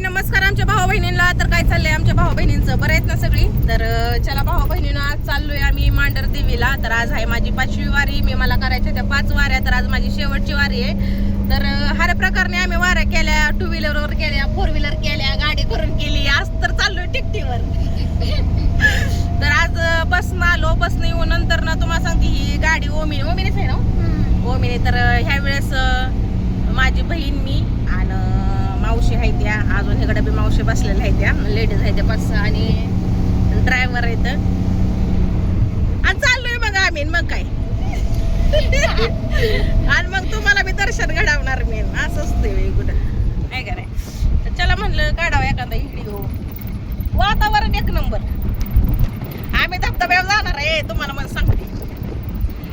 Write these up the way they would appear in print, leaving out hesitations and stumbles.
नमस्कार आमच्या भाऊ बहिणींना. तर काय चाललंय आमच्या भाऊ बहिणींचं, बरं आहेत ना सगळी? तर चला भाऊ बहिणींना, आज चाललोय आम्ही मांडर देवीला. तर आज आहे माझी 5वी वारी. मला करायच्या त्या 5 वाऱ्या, तर आज माझी शेवटची वारी आहे. तर हर प्रकारने आम्ही वाऱ्या केल्या, 2 व्हीलरवर केल्या, 4 व्हीलर केल्या, गाडी करून केली. आज तर चाललोय टिकटीवर. तर आज बसनं आलो. बसनं येऊन नंतर ना तुम्हाला सांगते, ही गाडी ओमिनीच आहे ना, ओमिनी. तर ह्या वेळेस माझी बहीण, मी आणि मावशी आहे त्या, अजून इकडे बी मावशी बसलेल्या आहेत त्या, लेडीज आहेत त्या 5-6 आणि ड्रायव्हर आहेत. आणि चाललोय मग आम्ही, मग काय. आणि मग तुम्हाला मी दर्शन घडवणार मी, असं असते कुठं काय काय. तर चला म्हणलं काढावं एखादा व्हिडिओ. वातावरण एक नंबर. आम्ही धबधब्यावर जाणार आहे, तुम्हाला मला सांगते.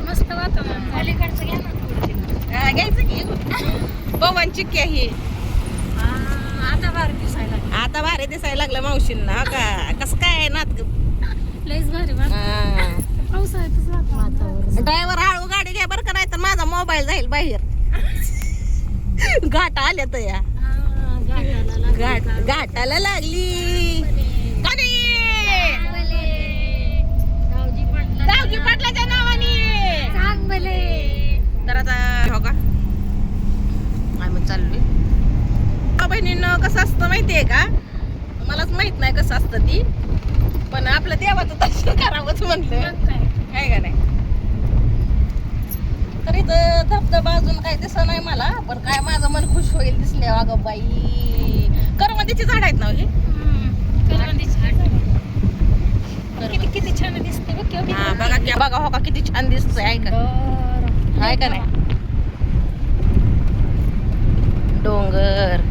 मस्त वातावरण. अलीकडचं घ्या ना, घ्यायचं की पवन चिक्की आहे. आता भारी दिसायला, आता भारी दिसायला लागलं मावशींना का. कसं काय आहे नात? लईच भारी पावसाळ्यातच वातावरण. ड्रायव्हर हळू गाडी घ्या बरं का, नाही तर माझा मोबाईल जाईल बाहेर. घाट आल्या तर या घाटाला लागली गावजी पाटलाच्या नावाने. तर आता हो का आम्ही चाललोय. बहिणींना कसं असतं माहितीये का, मलाच माहित नाही कसं असतं ती, पण आपलं देवाचं दर्शन करावंच म्हणलं काय का नाही. तर इथं धबधबा अजून काही दिसत नाही मला, पण काय माझं मन खुश होईल दिसले. अगं बाई, करवंदीची झाड आहेत ना ही. किती छान दिसते बघा हो का, किती छान दिसतंय. आहे का नाही. डोंगर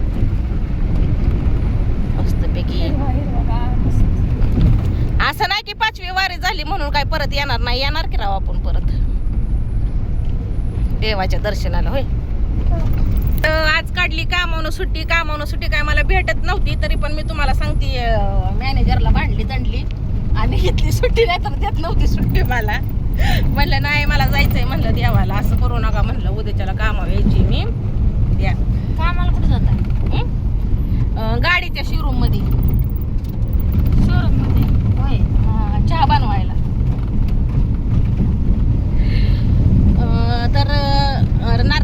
मस्तपैकी. असं नाही की 5वी वारी झाली म्हणून काय परत येणार नाही. येणार की राव आपण परत देवाच्या दर्शनाला. होय, आज काढली कामावून सुट्टी. काय मला भेटत नव्हती, तरी पण मी तुम्हाला सांगते, मॅनेजरला भांडली तंडली आणि घेतली सुट्टी. नाही तर देत नव्हती सुट्टी मला. म्हणलं नाही, मला जायचंय म्हणलं देवाला. असं करू नका म्हणलं, उद्याच्याला कामावर यायची मी. द्या कामाला कुठे जाता? गाडीच्या शोरूम मध्ये. शोरूम मध्ये? होय, चहा बनवायला. तर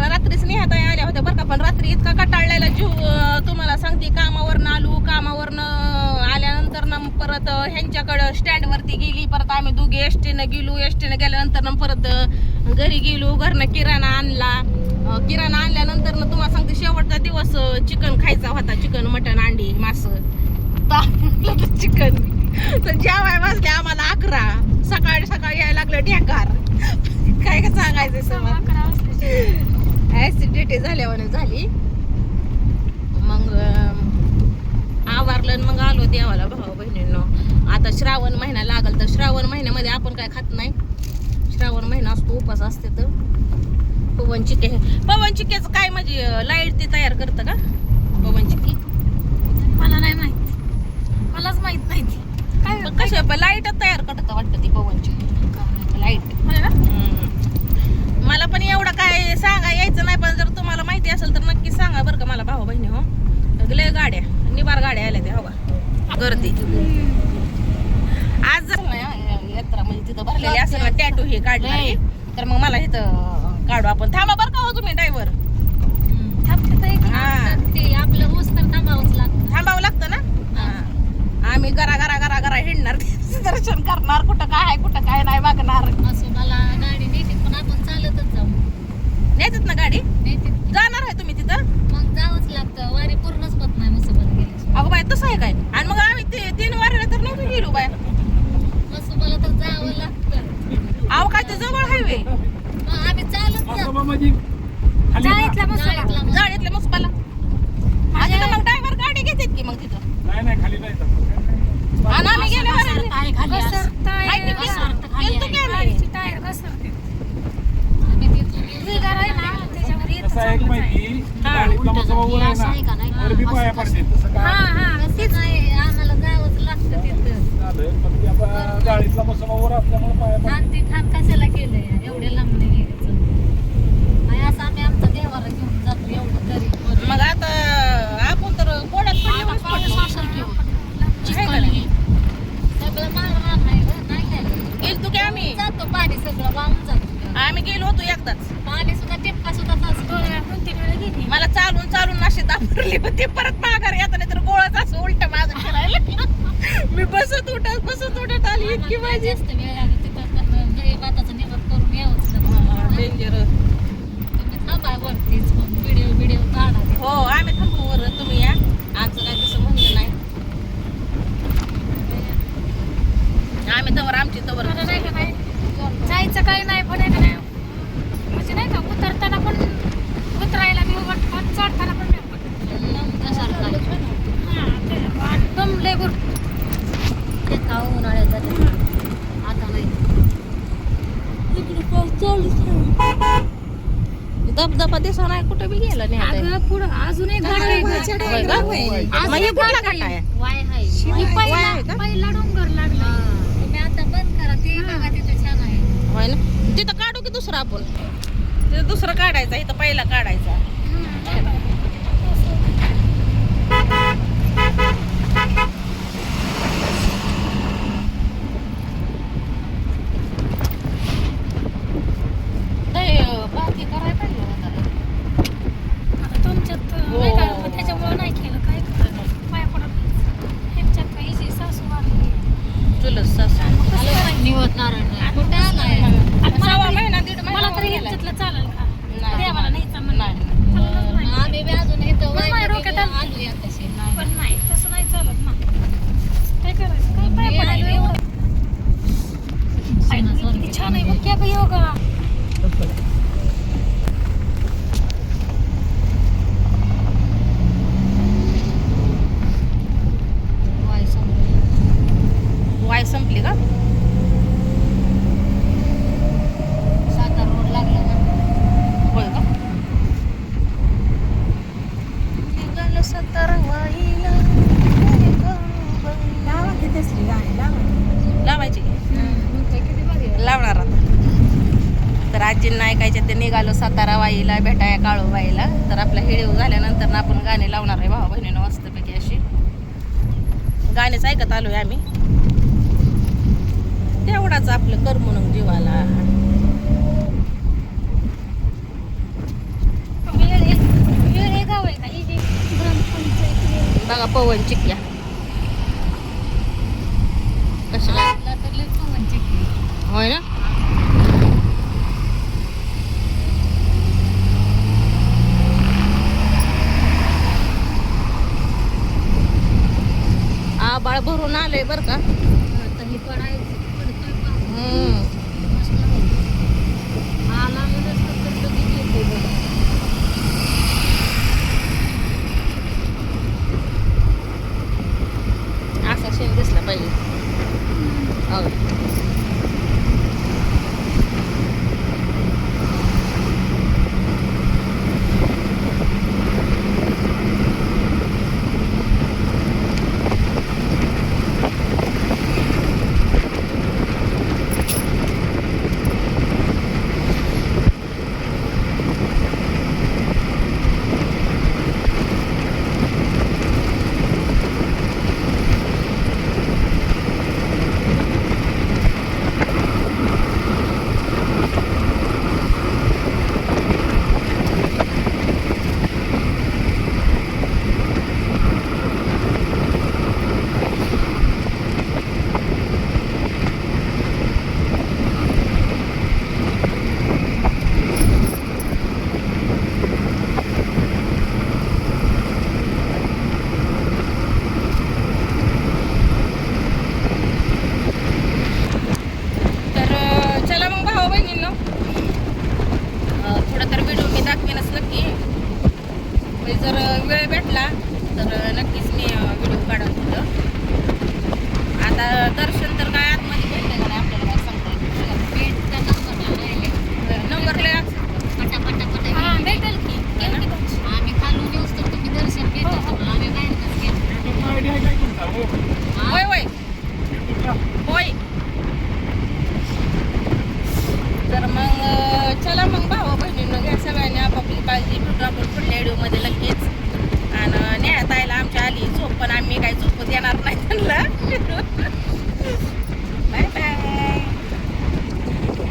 रात्रीच निहाता आल्या होत्या बरं का, पण रात्री इतका कटाळलेला जीव. तुम्हाला सांगते, कामावरनं आल्यानंतर ना परत ह्यांच्याकडं स्टँडवरती गेली. परत आम्ही दोघे एसटीनं गेल्यानंतर ना परत घरी गेलो. घरनं किराणा आणल्यानंतर ना तुम्हाला सांगते, शेवटचा दिवस चिकन खायचा होता. चिकन, मटण, अंडी, मास, चिकन. तर जेवाय वाजले आम्हाला 11. सकाळी यायला लागलं ढेकार. काय का सांगायचं सगळं. ऍसिडिटी झाल्यावर झाली. मग आवारलं, मग आलो देवाला भाऊ बहिणींनो. आता श्रावण महिना लागल, तर श्रावण महिन्यामध्ये आपण काय खात नाही. श्रावण महिना असतो, उपास असते. तर पवन चिक्क्याचं काय म्हणजे लाईट ते तयार करतं का पवन चिक्की? मला नाही माहित, मलाच माहित नाही ती काय. कशा लाईट तयार करतं वाटतं ती पवन चिक्की लाईट. मला पण एवढं काय सांगा यायचं नाही, पण जर तुम्हाला माहिती असेल तर नक्की सांगा बरं का मला भाऊ बहिणी. हो, लय गाड्या, निबार गाड्या आल्या त्या. हो का, गर्दी आज यात्रा म्हणजे तिथं भरलेली असेल ना. टॅटू हे काढले, तर मग मला इथं काढू आपण. थांबा बरं का हो तुम्ही ड्रायव्हर. आपलं ऊस तर थांबावं लागतं ना. आम्ही गरा हिंडणार, दर्शन करणार, कुठं काय आहे कुठं काय नाही बघणार. असं मला गाडी नेते, पण आपण चालतच जाऊ. नेतात ना गाडी? नेते. जाणार आहे तुम्ही तिथं? मग जावंच लागतं, वारी पूर्णच होत नाही मुसोबत गेली. अगं बाय, तसं आहे काय? आणि मग आम्ही 3 वारीला तर नव्हतो गेलो बाय. मुसोबाला तर जावं लागतं. अहो काय ते जवळ हायवे. मग आम्ही चालत जाळीतल्या मुसपाला. आणि मग ड्रायव्हर गाडी घेतात की मग तिथं. आणि आम्ही गेल्यावर आम्हाला जावंच लागतं तिथं. गाडीतला बसवावर असल्यामुळे पाया ते खान कशाला केलंय एवढ्या लांब नाही घ्यायचं. असं आम्ही आमचा देवाला घेऊन जातो एवढं तरी. मग आता आपण तर गोड्यात उरली होती परत माघार येताना तर गोळाच असं उलट माझं फिरायला मी बसत उठत आली इतकी माझी जास्त वेळ लागली तिथं भाताचं निवड करून यावंच डेंजर तुम्ही थांबा वरतीच मग व्हिडिओ काढा हो आम्ही थांबू वर तुम्ही या आजचं काय तसं म्हणलं नाही आम्ही तवर आमची तवर मला नाही का नाही जायचं काही नाही पण आहे का नाही म्हणजे नाही का उतरताना पण उतरायला मी वाटतं चढताना पण नाही एकदम लेबर ते खाऊ उन्हाळ्यात जाते आता नाही धबधबा दिसा नाही कुठे बी गेला नाही आता. अगं पुढं अजून एक घाट आहे होय का? मग हे कुठला घाट आहे? वाय आहे वाय आहे का? पहिला डोंगर लागला तुम्ही आता बंद करा ते बघा तिथे छान आहे होय ना तिथं काढू की दुसरं आपण तिथं दुसरं काढायचं इथं पहिला काढायचा बाकी करायला पाहिजे होतं. आता तुमच्यात नाही का मग त्याच्यामुळं नाही केलं काय करायचं पाया पडत ह्यांच्यात काही जी सासू वारली चुलत सासू निवत नारायण कुठे आलाय सव्वा महिना दीड महिना मला तरी होऊन गेलाय. ह्यांच्यातलं चालेल का नाही. देवाला न्यायचं म्हणलं नाही. चाललंच नाही. आम्ही बी अजून इथं माझ्या वायदा डोक्यात बिदा आलं. आलोय आताशी. पण नाही तसं नाही चालत ना काय करायचं काय पाया पडायला एवढं आई, किती छान आहे बघ की अगं योगा वाय समोर. वाय संपली का सातारा रोड लागला ना. होय का निघालं सातारा वाईला लावायची किती भारी आहे. लावणार आता तर आजींना ऐकायचे ते निघालो सातारा वाईला भेटाया काळूबाईला तर आपला हिडीव झाल्यानंतर ना आपण गाणे लावणार आहे भावा बहिणीनं मस्तपैकी अशी गाणेच ऐकत आलोय आम्ही तेवढाच आपलं करमणूक जीवाला हे गाव आहे का हे जे ग्रामपंचायत बघा पवन चिक्क्या कशाला आपला तर लय पवन चक्की. होय ना आबाळ भरून आलंय बर का आता हे पडायचं पडतोय पाऊस. मस्त आहे. आला म्हणूनच फक्त लगेच येतोय बघा. असा शेण दिसला पाहिजे हो. जर वेळ भेटला तर नक्कीच मी व्हिडिओ काढून तिथं. आता दर्शन तर काय आतमध्ये भेटलं का नाही आपल्याला काय सांगता येत पेटचा नंबर राहिले. नंबर लय पटापटा हा भेटेल की आम्ही खालून येऊस तर तुम्ही दर्शन घेता आम्ही बाहेरच घेतो. आयडिया आहे काय तुमचा हो होय होय युट्यूबला होय. तर मग चला मग भावा बहिणींनो घ्या सगळ्यांनी आपापली काळजी भेटू आपण पुढल्या व्हिडिओमध्ये लगेच. आणि नेहाताईला आमच्या आली झोप पण आम्ही काही झोप देणार नाही त्यांना